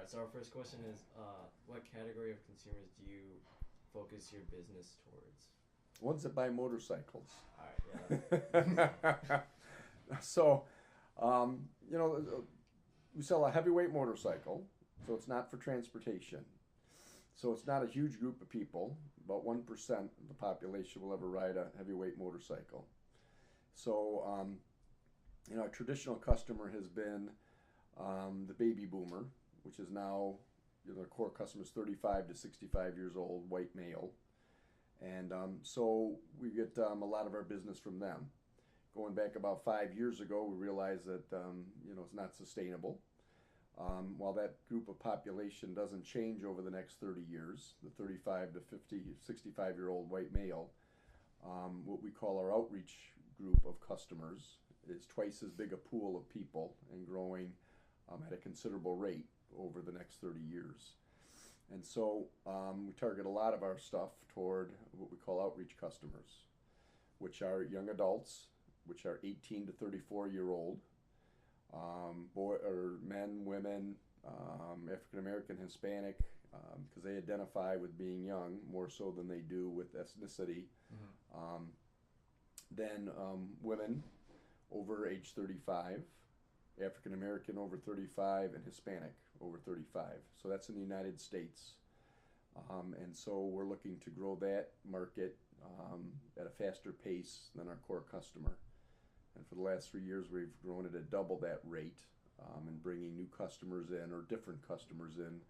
right, so our first question is, what category of consumers do you focus your business towards? Ones that buy motorcycles. All right, yeah. So, you know, we sell a heavyweight motorcycle, so it's not for transportation. So it's not a huge group of people. About 1% of the population will ever ride a heavyweight motorcycle. So, you know, a traditional customer has been the baby boomer, which is now, you know, their core customer is 35 to 65 years old, white male. And so we get a lot of our business from them. Going back about 5 years ago, we realized that, you know, it's not sustainable. While that group of population doesn't change over the next 30 years, the 35 to 50, 65-year-old white male, what we call our outreach group of customers is twice as big a pool of people and growing at a considerable rate over the next 30 years. And so we target a lot of our stuff toward what we call outreach customers, which are young adults, which are 18 to 34-year-old, boy or men, women, African American, Hispanic, because they identify with being young more so than they do with ethnicity. Then women over age 35, African American over 35, and Hispanic over 35. So that's in the United States. And so we're looking to grow that market at a faster pace than our core customer. And for the last 3 years, we've grown it at double that rate and bringing new customers in or different customers in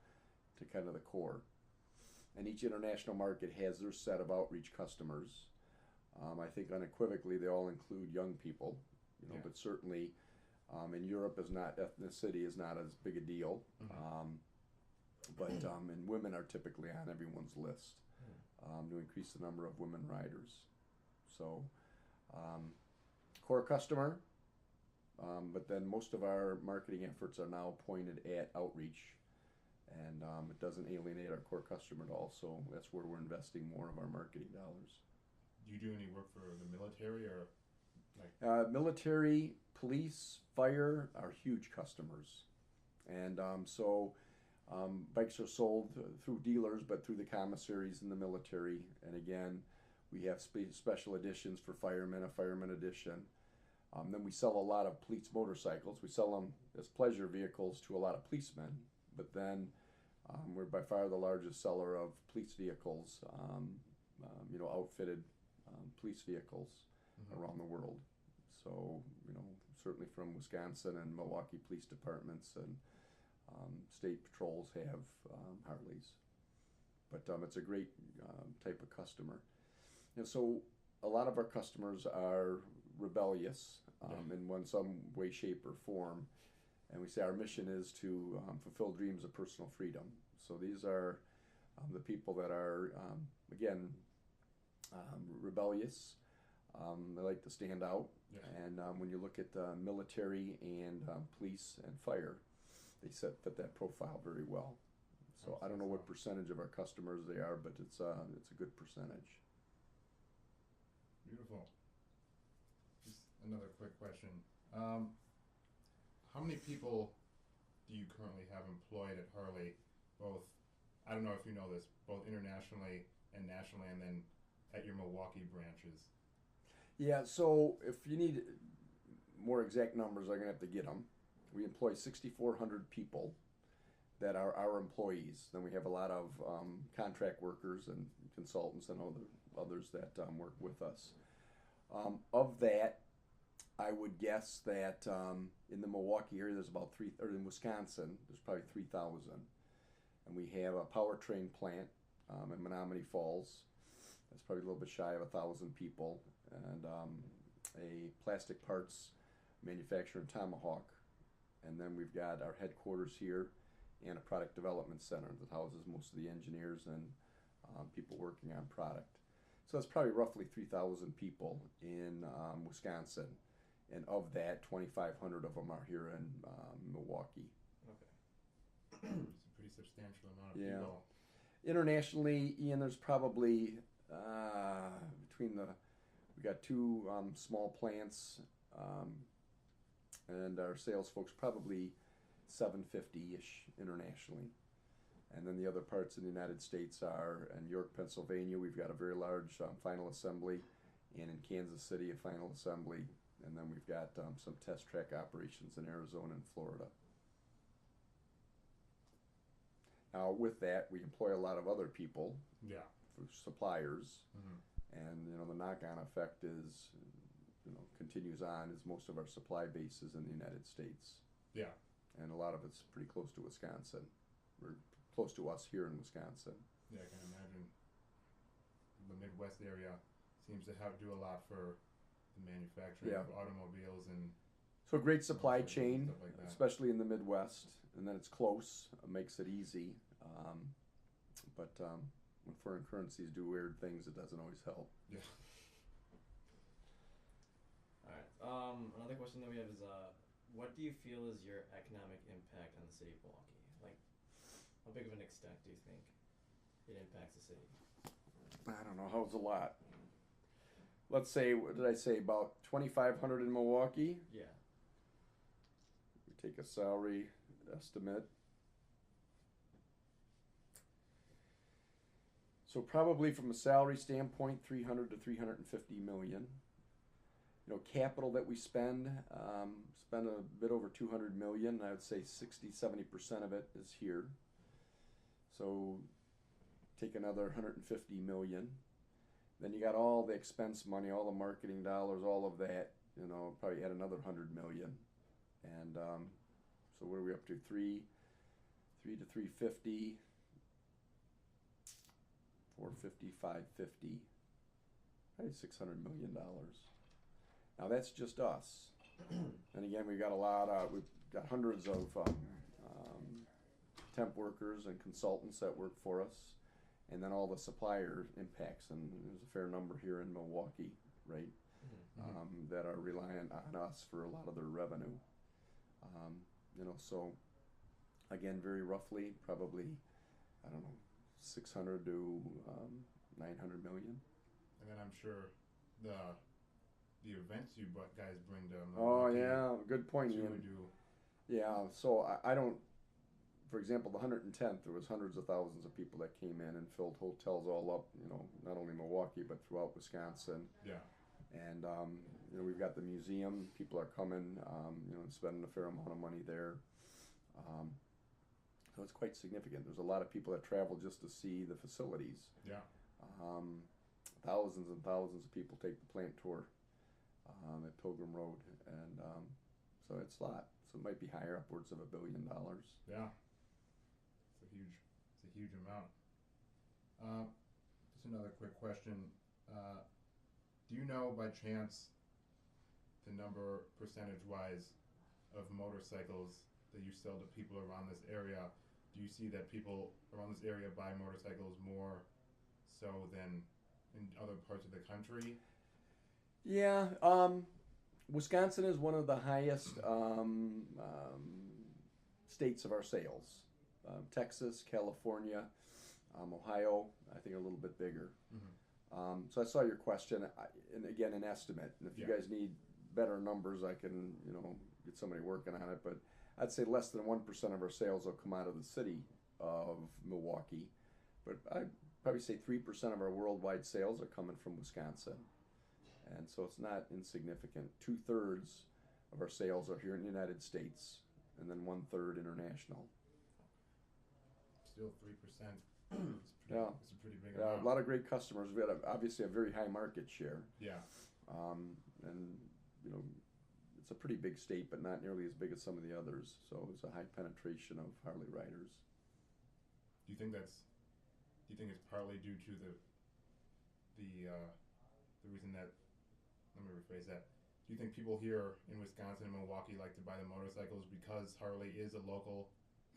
to kind of the core. And each international market has their set of outreach customers. I think unequivocally they all include young people, you know, but certainly in Europe ethnicity is not as big a deal. And women are typically on everyone's list to increase the number of women riders. So core customer, but then most of our marketing efforts are now pointed at outreach, and it doesn't alienate our core customer at all, so that's where we're investing more of our marketing dollars. Do you do any work for the military or like? Military, police, fire are huge customers, and bikes are sold through dealers, but through the commissaries in the military. And again, we have special editions for firemen, a fireman edition. Then we sell a lot of police motorcycles. We sell them as pleasure vehicles to a lot of policemen, but then we're by far the largest seller of police vehicles, you know, outfitted police vehicles around the world. So, you know, certainly from Wisconsin and Milwaukee police departments and state patrols have Harleys. But it's a great type of customer. And so a lot of our customers are rebellious in some way, shape, or form. And we say our mission is to fulfill dreams of personal freedom. So these are the people that are, again, rebellious. They like to stand out. Yeah. And when you look at military and police and fire, they fit that profile very well. So I don't know what percentage of our customers they are, but it's a good percentage. Beautiful. Just another quick question. How many people do you currently have employed at Harley, both, I don't know if you know this, both internationally and nationally, and then at your Milwaukee branches? Yeah, so if you need more exact numbers, I'm going to have to get them. We employ 6,400 people that are our employees. Then we have a lot of contract workers and consultants and others that work with us. Of that, I would guess that in the Milwaukee area, there's about or in Wisconsin, there's probably 3,000. And we have a powertrain plant in Menominee Falls. That's probably a little bit shy of 1,000 people. And a plastic parts manufacturer in Tomahawk. And then we've got our headquarters here and a product development center that houses most of the engineers and people working on product. So that's probably roughly 3,000 people in Wisconsin. And of that, 2,500 of them are here in Milwaukee. Okay. It's a pretty substantial amount of people. Internationally, Ian, there's probably we got two small plants, and our sales folks probably 750-ish internationally. And then the other parts in the United States are in York, Pennsylvania, we've got a very large final assembly, and in Kansas City, a final assembly, and then we've got some test track operations in Arizona and Florida. Now, with that, we employ a lot of other people, Yeah. for suppliers, Mm-hmm. and the knock-on effect is, continues on as most of our supply base is in the United States. Yeah. And a lot of it's pretty close to Wisconsin. We're close to us here in Wisconsin. Yeah, I can imagine. The Midwest area seems to do a lot for the manufacturing Yeah. of automobiles and So a great supply motorcycles and chain, stuff like that. especially in the Midwest, and then it's close, makes it easy. But when foreign currencies do weird things, it doesn't always help. Yeah. All right. Another question that we have is, what do you feel is your economic impact on the city of Milwaukee? Like, how big of an extent do you think it impacts the city? I don't know, how's a lot? Let's say, what did I say, about 2,500 in Milwaukee? Yeah. We take a salary estimate. So probably from a salary standpoint, 300 to 350 million. Capital that we spend a bit over 200 million. I would say 60-70% of it is here. So take another 150 million. Then you got all the expense money, all the marketing dollars, all of that. Probably add another 100 million. And so what are we up to? 3 to 350. 450, 550, probably $600 million. Now that's just us. And again, we've got we've got hundreds of temp workers and consultants that work for us, and then all the supplier impacts, and there's a fair number here in Milwaukee, right, that are reliant on us for a lot of their revenue. So again, very roughly, probably, I don't know, 600 to 900 million. And then I'm sure the events you guys bring to Oh Milwaukee yeah, good point, too Ian. do. Yeah, so I don't. For example, the 110th, there was hundreds of thousands of people that came in and filled hotels all up. Not only Milwaukee but throughout Wisconsin. Yeah. And we've got the museum. People are coming, and spending a fair amount of money there. So it's quite significant. There's a lot of people that travel just to see the facilities. Yeah. Thousands and thousands of people take the plant tour at Pilgrim Road, and so it's a lot. So it might be higher, upwards of $1 billion. Yeah. It's a huge amount. Just another quick question. Do you know by chance the number percentage-wise of motorcycles that you sell to people around this area? Do you see that people around this area buy motorcycles more so than in other parts of the country? Yeah, Wisconsin is one of the highest states of our sales. Texas, California, Ohio, I think are a little bit bigger. Mm-hmm. So I saw your question, and again, an estimate. And if you Yeah. guys need better numbers, I can, get somebody working on it. But I'd say less than 1% of our sales will come out of the city of Milwaukee. But I'd probably say 3% of our worldwide sales are coming from Wisconsin. And so it's not insignificant. 2/3 of our sales are here in the United States, and then 1/3 international. Still 3%. Yeah. It's a pretty big Yeah, amount. a lot of great customers. We had obviously a very high market share. Yeah. And it's a pretty big state, but not nearly as big as some of the others. So it's a high penetration of Harley riders. Do you think it's partly due to the reason that, let me rephrase that. Do you think people here in Wisconsin and Milwaukee like to buy the motorcycles because Harley is a local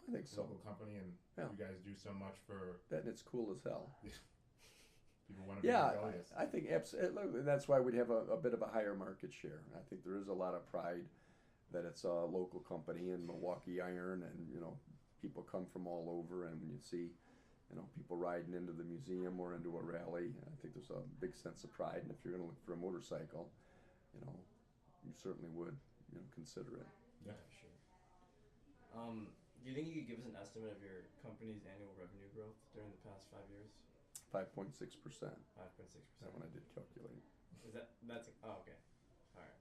I think so. company, and Yeah. you guys do so much for That and it's cool as hell. people want to be Yeah, rebellious? I think absolutely. That's why we'd have a bit of a higher market share. I think there is a lot of pride that it's a local company in Milwaukee Iron, and people come from all over, and when you see people riding into the museum or into a rally, I think there's a big sense of pride. And if you're going to look for a motorcycle, you certainly would consider it. Yeah. Sure. Do you think you could give us an estimate of your company's annual revenue growth during the past 5 years? 5.6%. 5.6%. That one I did calculate. That's oh, okay. All right.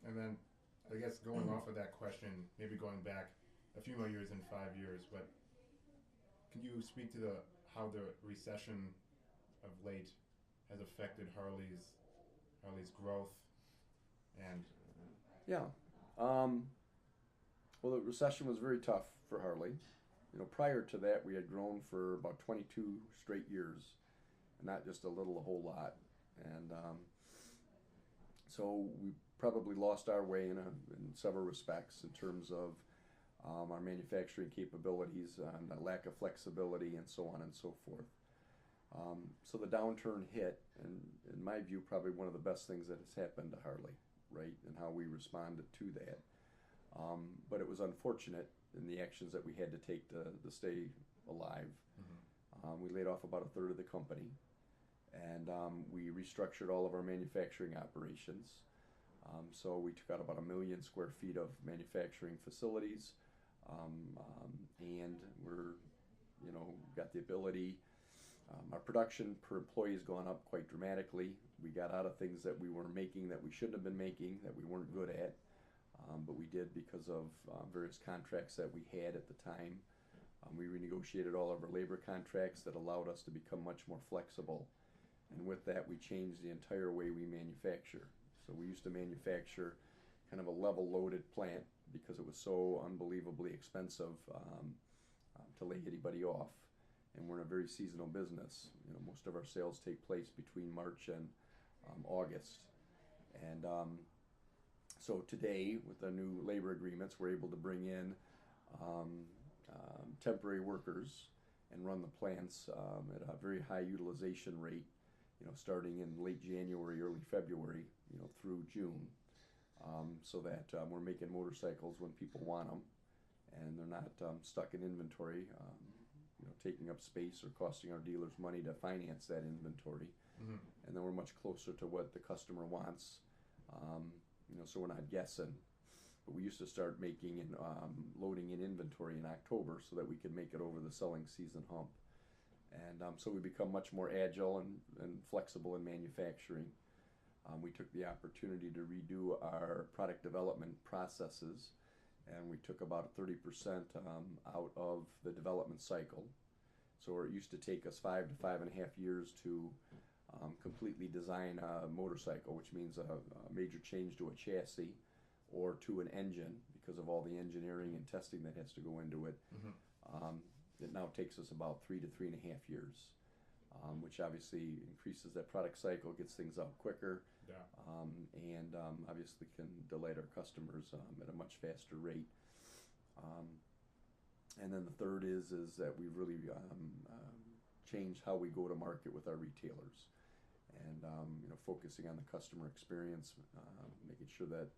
And then, I guess going off of that question, maybe going back a few more years than 5 years, but can you speak to how the recession of late has affected Harley's growth and Yeah. Well, the recession was very tough for Harley. Prior to that, we had grown for about 22 straight years, and not just a little, a whole lot. And so we probably lost our way in several respects in terms of our manufacturing capabilities and the lack of flexibility and so on and so forth. So the downturn hit, and in my view, probably one of the best things that has happened to Harley, right, and how we responded to that. But it was unfortunate in the actions that we had to take to stay alive. mm-hmm. We laid off about a third of the company, and we restructured all of our manufacturing operations. So we took out about 1 million square feet of manufacturing facilities, and we're, got the ability. Our production per employee has gone up quite dramatically. We got out of things that we weren't making, that we shouldn't have been making, that we weren't good at. But we did because of various contracts that we had at the time. We renegotiated all of our labor contracts that allowed us to become much more flexible. And with that, we changed the entire way we manufacture. So we used to manufacture kind of a level-loaded plant because it was so unbelievably expensive to lay anybody off. And we're in a very seasonal business. Most of our sales take place between March and August. And so today, with the new labor agreements, we're able to bring in temporary workers and run the plants at a very high utilization rate, starting in late January, early February, through June, so that we're making motorcycles when people want them, and they're not stuck in inventory, taking up space or costing our dealers money to finance that inventory. Mm-hmm. And then we're much closer to what the customer wants. So we're not guessing. But we used to start making and loading in inventory in October so that we could make it over the selling season hump. And so we become much more agile and flexible in manufacturing. We took the opportunity to redo our product development processes, and we took about 30% out of the development cycle. So it used to take us 5 to 5.5 years to completely design a motorcycle, which means a major change to a chassis or to an engine because of all the engineering and testing that has to go into it. Mm-hmm. It now takes us about 3 to 3.5 years, which obviously increases that product cycle, gets things out quicker, Yeah. and obviously can delight our customers at a much faster rate. And then the third is that we've really changed how we go to market with our retailers, and focusing on the customer experience, making sure that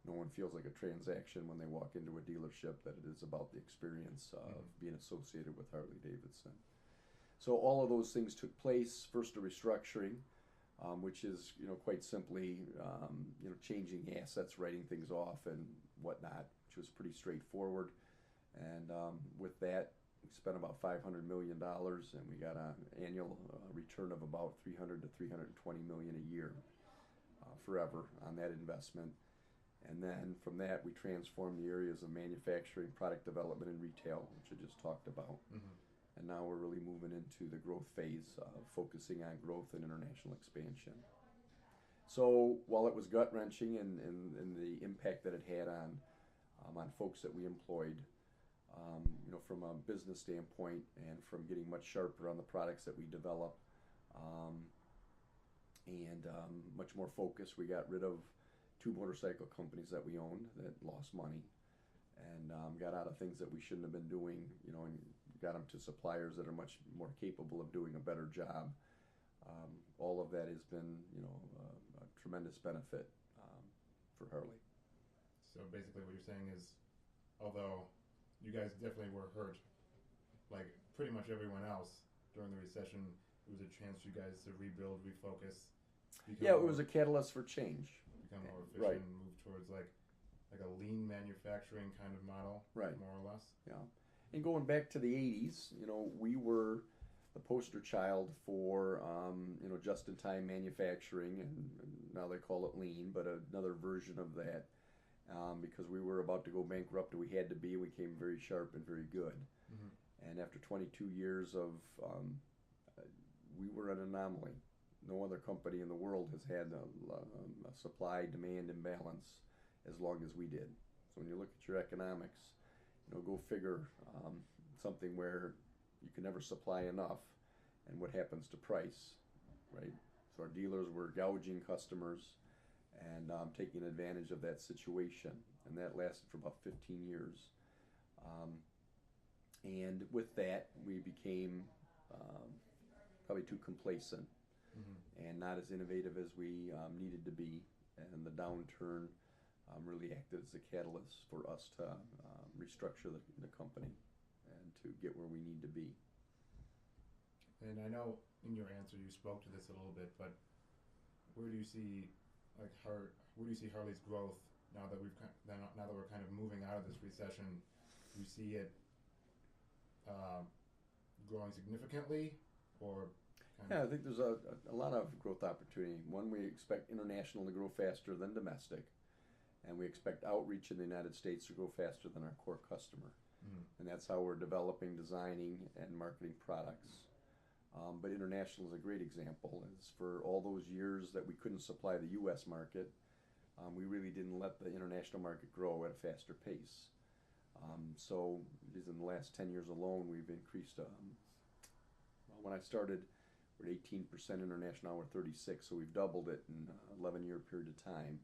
no one feels like a transaction when they walk into a dealership, that it is about the experience of being associated with Harley Davidson. So all of those things took place. First, a restructuring, which is quite simply changing assets, writing things off, and whatnot, which was pretty straightforward. And with that, we spent about $500 million, and we got an annual return of about $300 to $320 million a year forever on that investment. And then from that, we transformed the areas of manufacturing, product development, and retail, which I just talked about. Mm-hmm. And now we're really moving into the growth phase, focusing on growth and international expansion. So while it was gut-wrenching and the impact that it had on folks that we employed, from a business standpoint and from getting much sharper on the products that we develop, and much more focused, we got rid of 2 motorcycle companies that we owned that lost money, and got out of things that we shouldn't have been doing, and got them to suppliers that are much more capable of doing a better job. All of that has been, a tremendous benefit for Harley. So basically what you're saying is, although you guys definitely were hurt, like pretty much everyone else during the recession, it was a chance for you guys to rebuild, refocus. Yeah, it was a catalyst for change. Become more efficient, Right. and move towards like like a lean manufacturing kind of model, Right. more or less. Yeah. And going back to the 80s, we were the poster child for, just-in-time manufacturing, and now they call it lean, but another version of that, because we were about to go bankrupt, and we had to be, and we came very sharp and very good. Mm-hmm. And after 22 years of, we were an anomaly. No other company in the world has had a supply-demand imbalance as long as we did. So when you look at your economics, go figure something where you can never supply enough, and what happens to price, right? So our dealers were gouging customers and taking advantage of that situation, and that lasted for about 15 years. And with that, we became probably too complacent and not as innovative as we needed to be, and the downturn really acted as a catalyst for us to restructure the company and to get where we need to be. And I know in your answer you spoke to this a little bit, but where do you see Harley's growth now that we're kind of moving out of this recession? Do you see it growing significantly, or Yeah, I think there's a lot of growth opportunity. One, we expect international to grow faster than domestic, and we expect outreach in the United States to grow faster than our core customer. And that's how we're developing, designing, and marketing products. But international is a great example. It's for all those years that we couldn't supply the U.S. market, we really didn't let the international market grow at a faster pace. So just in the last 10 years alone, we've increased, when I started, we're at 18% international, now we're 36, so we've doubled it in an 11-year period of time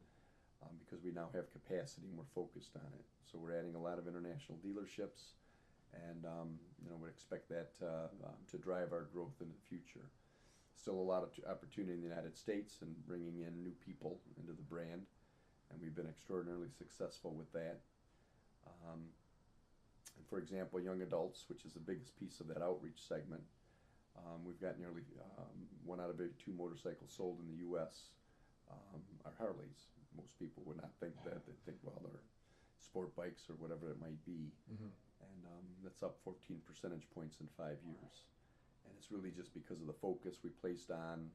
because we now have capacity and we're focused on it. So we're adding a lot of international dealerships, and would expect that to drive our growth in the future. Still a lot of opportunity in the United States and bringing in new people into the brand, and we've been extraordinarily successful with that. And for example, young adults, which is the biggest piece of that outreach segment, we've got nearly 1 out of every 2 motorcycles sold in the U.S. Are Harleys. Most people would not think that. They think, well, they're sport bikes or whatever it might be. And that's up 14 percentage points in 5 years. And it's really just because of the focus we placed on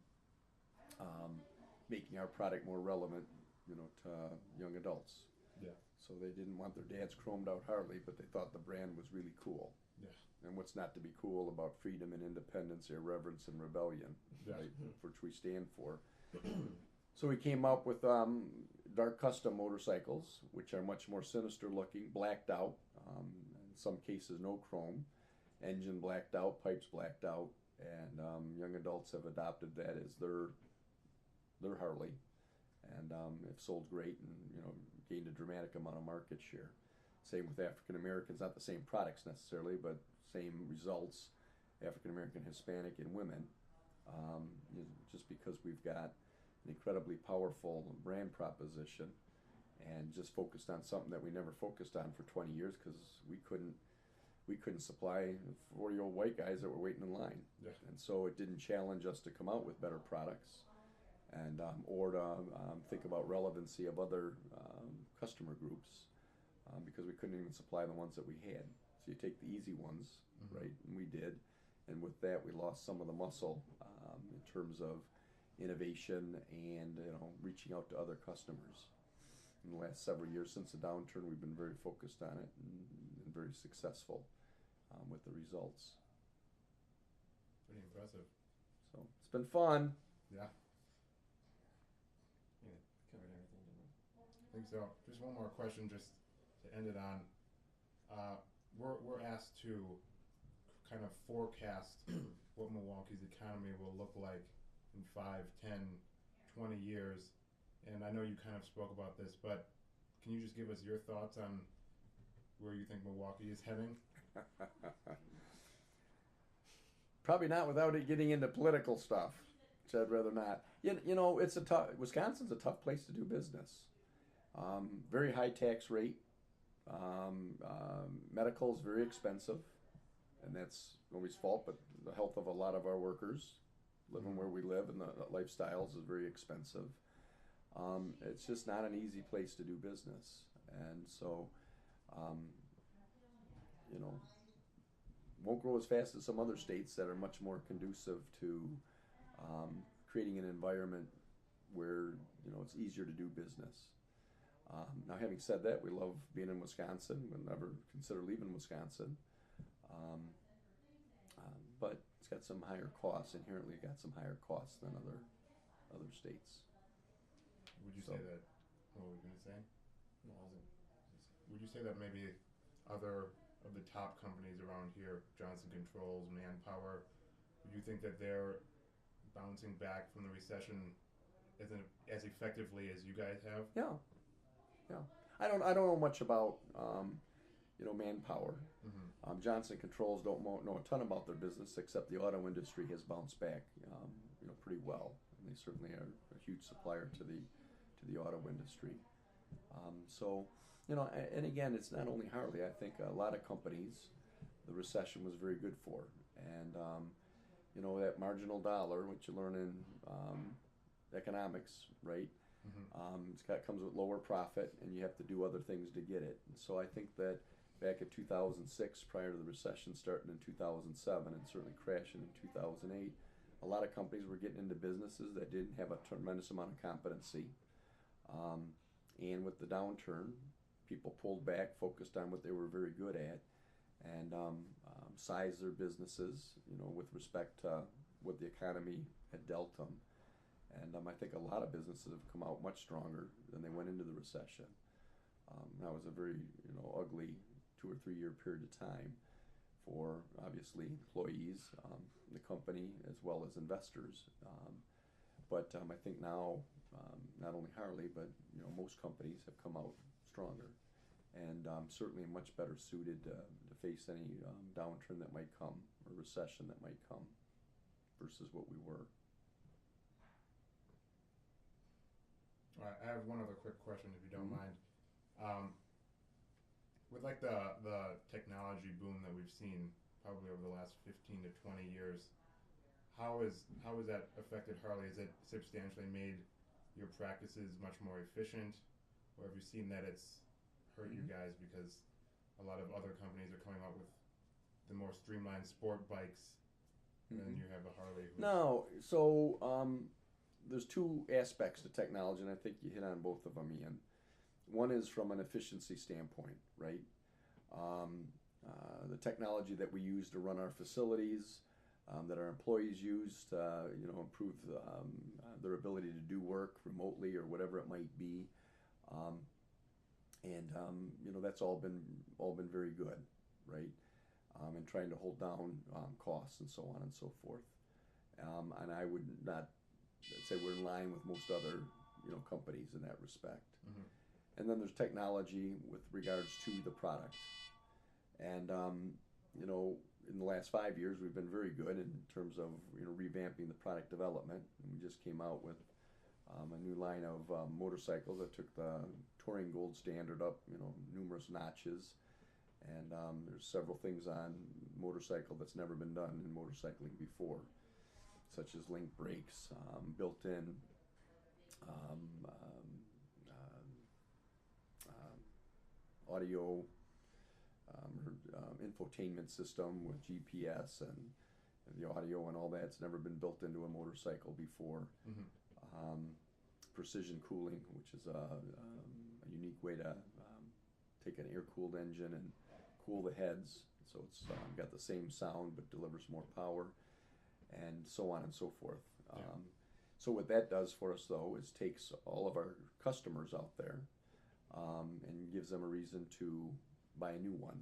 making our product more relevant, to young adults. Yeah. So they didn't want their dad's chromed out Harley, but they thought the brand was really cool. Yeah. And what's not to be cool about freedom and independence, irreverence and rebellion, right, which we stand for. So we came up with dark custom motorcycles, which are much more sinister looking, blacked out, in some cases no chrome, engine blacked out, pipes blacked out, and young adults have adopted that as their Harley, and have sold great and gained a dramatic amount of market share. Same with African Americans, not the same products necessarily, but same results, African American, Hispanic, and women, just because we've got an incredibly powerful brand proposition and just focused on something that we never focused on for 20 years because we couldn't supply 40-year-old white guys that were waiting in line. Yeah. And so it didn't challenge us to come out with better products and or to think about relevancy of other customer groups because we couldn't even supply the ones that we had. So you take the easy ones, right, and we did, and with that we lost some of the muscle in terms of innovation and reaching out to other customers. In the last several years since the downturn, we've been very focused on it and very successful with the results. Pretty impressive. So it's been fun. Yeah. Yeah, covered everything, didn't we? I think so. Just one more question, just to end it on. We're asked to kind of forecast what Milwaukee's economy will look like in 5, 10, 20 years. And I know you kind of spoke about this, but can you just give us your thoughts on where you think Milwaukee is heading? Probably not without it getting into political stuff, which I'd rather not. It's Wisconsin's a tough place to do business. Very high tax rate. Medical is very expensive, and that's nobody's fault, but the health of a lot of our workers living where we live and the lifestyles is very expensive. It's just not an easy place to do business. and so, um, you know, won't grow as fast as some other states that are much more conducive to creating an environment where it's easier to do business. Now, having said that, we love being in Wisconsin. We'll never consider leaving Wisconsin, but it's got some higher costs. Inherently, got some higher costs than other states. Would you say that? What were you going to say? No, I wasn't. Would you say that maybe other of the top companies around here, Johnson Controls, Manpower, would you think that they're bouncing back from the recession as effectively as you guys have? Yeah. I don't know much about Manpower. Mm-hmm. Johnson Controls don't know a ton about their business, except the auto industry has bounced back pretty well, and they certainly are a huge supplier to the auto industry. And again, it's not only Harley. I think a lot of companies, the recession was very good for, and that marginal dollar, which you learn in economics, right? Mm-hmm. Comes with lower profit, and you have to do other things to get it. And so I think that back in 2006, prior to the recession starting in 2007 and certainly crashing in 2008, a lot of companies were getting into businesses that didn't have a tremendous amount of competency. And with the downturn, people pulled back, focused on what they were very good at, and sized their businesses, with respect to what the economy had dealt them. And I think a lot of businesses have come out much stronger than they went into the recession. That was a very ugly 2 or 3 year period of time for obviously employees, the company, as well as investors. But I think now, not only Harley, but most companies have come out stronger, and certainly much better suited to face any downturn that might come or recession that might come versus what we were. I have one other quick question, if you don't mind. With like the technology boom that we've seen probably over the last 15 to 20 years, how has that affected Harley? Has it substantially made your practices much more efficient, or have you seen that it's hurt you guys because a lot of other companies are coming out with the more streamlined sport bikes, and then you have a Harley? No, so there's two aspects to technology, and I think you hit on both of them, Ian. One is from an efficiency standpoint, right? The technology that we use to run our facilities, that our employees use to improve their ability to do work remotely or whatever it might be, and that's all been very good, right? And trying to hold down costs and so on and so forth. And I would not say we're in line with most other companies in that respect. Mm-hmm. And then there's technology with regards to the product. And in the last 5 years, we've been very good in terms of revamping the product development. And we just came out with a new line of motorcycles that took the touring gold standard up numerous notches. And there's several things on motorcycle that's never been done in motorcycling before, such as link brakes, built-in audio infotainment system with GPS and the audio and all that's never been built into a motorcycle before. Mm-hmm. Precision cooling, which is a unique way to take an air-cooled engine and cool the heads, so it's got the same sound but delivers more power, and so on and so forth. Yeah. So what that does for us, though, is takes all of our customers out there and gives them a reason to buy a new one,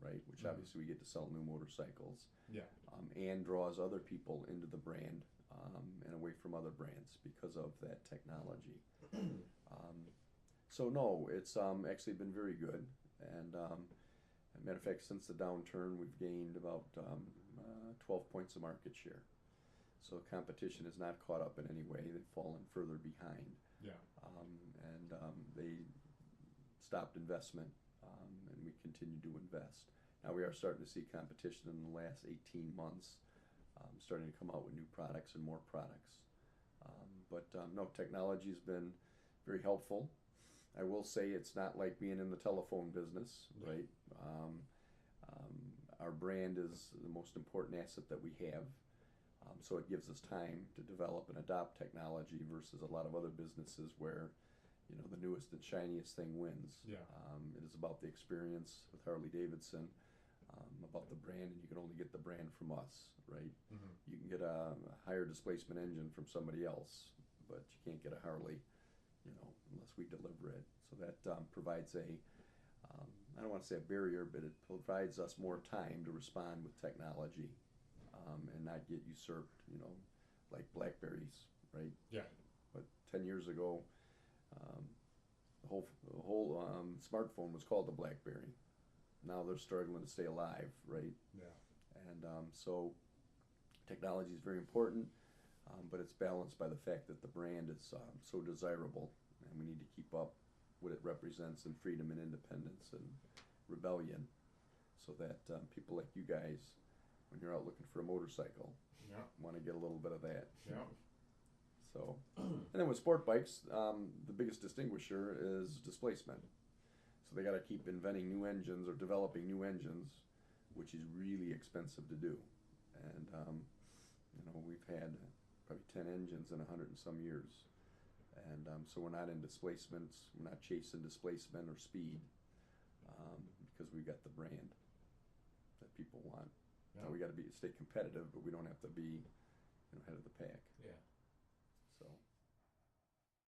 right? Which obviously we get to sell new motorcycles. Yeah. And draws other people into the brand and away from other brands because of that technology. So no, it's actually been very good. And as a matter of fact, since the downturn, we've gained about 12 points of market share. So competition has not caught up in any way. They've fallen further behind. Yeah. And they stopped investment, and we continue to invest. Now we are starting to see competition in the last 18 months, starting to come out with new products and more products. But no, technology has been very helpful. I will say it's not like being in the telephone business, Yeah. right? Our brand is the most important asset that we have. So it gives us time to develop and adopt technology versus a lot of other businesses where, the newest and shiniest thing wins. Yeah. It is about the experience with Harley Davidson, about the brand, and you can only get the brand from us, right? Mm-hmm. You can get a higher displacement engine from somebody else, but you can't get a Harley, unless we deliver it. So that provides I don't want to say a barrier, but it provides us more time to respond with technology and not get usurped, like Blackberries, right? Yeah. But 10 years ago, the whole smartphone was called the Blackberry. Now they're struggling to stay alive, right? Yeah. And so technology is very important, but it's balanced by the fact that the brand is so desirable, and we need to keep up what it represents in freedom and independence and rebellion, so that people like you guys, when you're out looking for a motorcycle, Yeah. want to get a little bit of that. Yeah. So, and then with sport bikes, the biggest distinguisher is displacement. So they got to keep inventing new engines or developing new engines, which is really expensive to do. And we've had probably 10 engines in 100 and some years. And so we're not in displacements. We're not chasing displacement or speed because we've got the brand that people want. Yeah. Now we got to stay competitive, but we don't have to be ahead of the pack. Yeah.